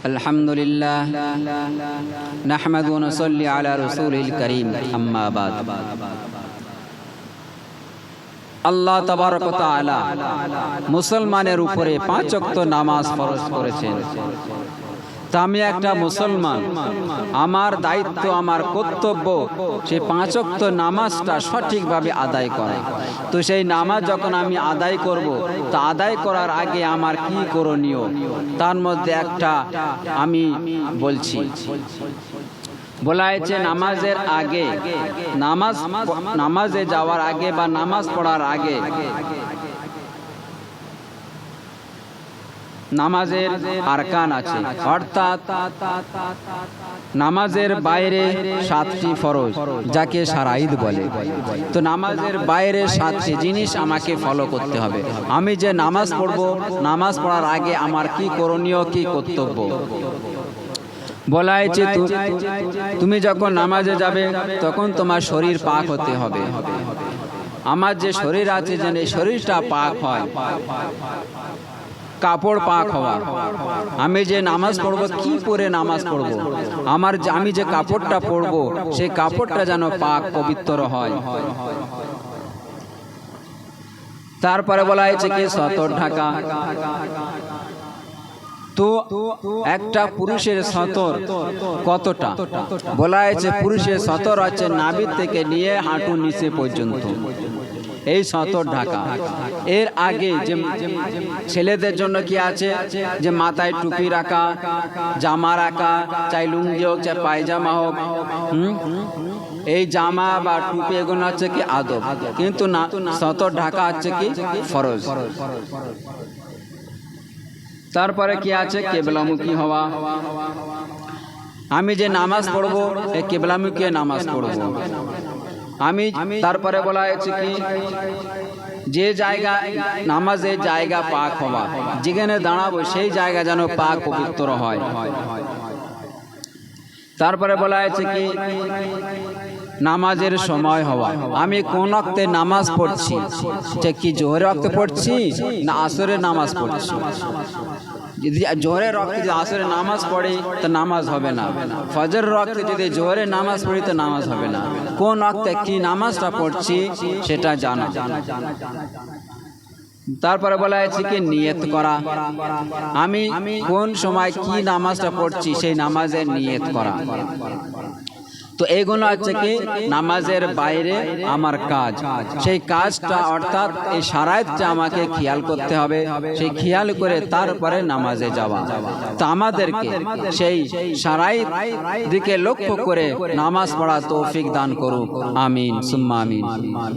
अल्हम्दुलिल्लाह नहमदु व नसल्ली अला रसूलिल करीम अम्मा बाद। আল্লাহ তাবারক ওয়া তাআলা মুসলমানের উপরে 5 ওয়াক্ত নামাজ ফরজ করেছেন। তা আমি একটা মুসলমান, আমার দায়িত্ব, আমার কর্তব্য সেই 5 ওয়াক্ত নামাজটা সঠিকভাবে আদায় করা। তো সেই নামাজ যখন আমি আদায় করব, তা আদায় করার আগে আমার কি করণীয়, তার মধ্যে একটা আমি বলছি। বলা হয়েছে নামাজের আগে, নামাজে যাওয়ার আগে বা নামাজ পড়ার আগে নামাজের আরকান আছে, অর্থাৎ নামাজের বাইরে 7টি ফরজ, যাকে শারাইদ বলে। তো নামাজের বাইরে 7টি জিনিস আমাকে ফলো করতে হবে। আমি যে নামাজ পড়ব, নামাজ পড়ার আগে আমার কি করণীয়, কি কর্তব্য। বলা হয়েছে তুমি যখন নামাজে যাবে তখন তোমার শরীর পাক হতে হবে। আমার যে শরীর আছে, যেন এই শরীরটা পাক হয়, কাপড় পাক হওয়া। আমি যে নামাজ পড়ব, কি পরে নামাজ পড়ব, আমি যে কাপড়টা পরব সেই কাপড়টা যেন পাক পবিত্র হয়। তারপরে বলা হয়েছে কি সতর ঢাকা। তো একটা পুরুষের সতর কতটা? বলা হয়েছে পুরুষের সতর আছে নাভি থেকে নিয়ে হাঁটু নিচে পর্যন্ত, এই সতর ঢাকা। এর আগে যে ছেলেদের জন্য কি আছে, যে মাথায় টুপি রাখা, জামা রাখা, চাই লুঙ্গি হোক চাই পায়জামা হোক, এই জামা বা টুপি এগুলো হচ্ছে কি আদব, কিন্তু না, সতর ঢাকা হচ্ছে কি ফরজ। তারপরে কি আছে কিবলামুখী হওয়া। আমি যে নামাজ পড়ব এই কিবলামুখী নামাজ পড়ব। তারপরে বলা হয়েছে কি যে জায়গা, নামাজের জায়গা পাক হওয়া, যেখানে দাঁড়াবো সেই জায়গা যেন পাক পবিত্র হয়। তারপরে বলা হয়েছে কি নামাজের সময় হওয়া। আমি কোন ওয়াক্তে নামাজ পড়ছি, যে কি জোহরের ওয়াক্তে পড়ছি না আসরের নামাজ পড়ছি। যদি জোহরের ওয়াক্তে যদি আসরের নামাজ পড়ি তো নামাজ হবে না, ফজরের ওয়াক্তে যদি জোহরের নামাজ পড়ি তো নামাজ হবে না। কোন ওয়াক্তে কি নামাজটা পড়ছি সেটা জানা। তারপরে বলা হয়েছে কি নিয়ত করা। আমি কোন সময় কি নামাজটা পড়ছি সেই নামাজের নিয়ত করা। তো এইগুলো হচ্ছে কি নামাজের বাইরে আমার কাজ। সেই কাজটা অর্থাৎ এই শারাইতটা আমাকে খেয়াল করতে হবে। সেই খেয়াল করে তারপরে নামাজে যাওয়া। তো আমাদেরকে সেই শারাইত দিকে লক্ষ্য করে নামাজ পড়া তৌফিক দান করুক। আমিন সুম্মা আমিন।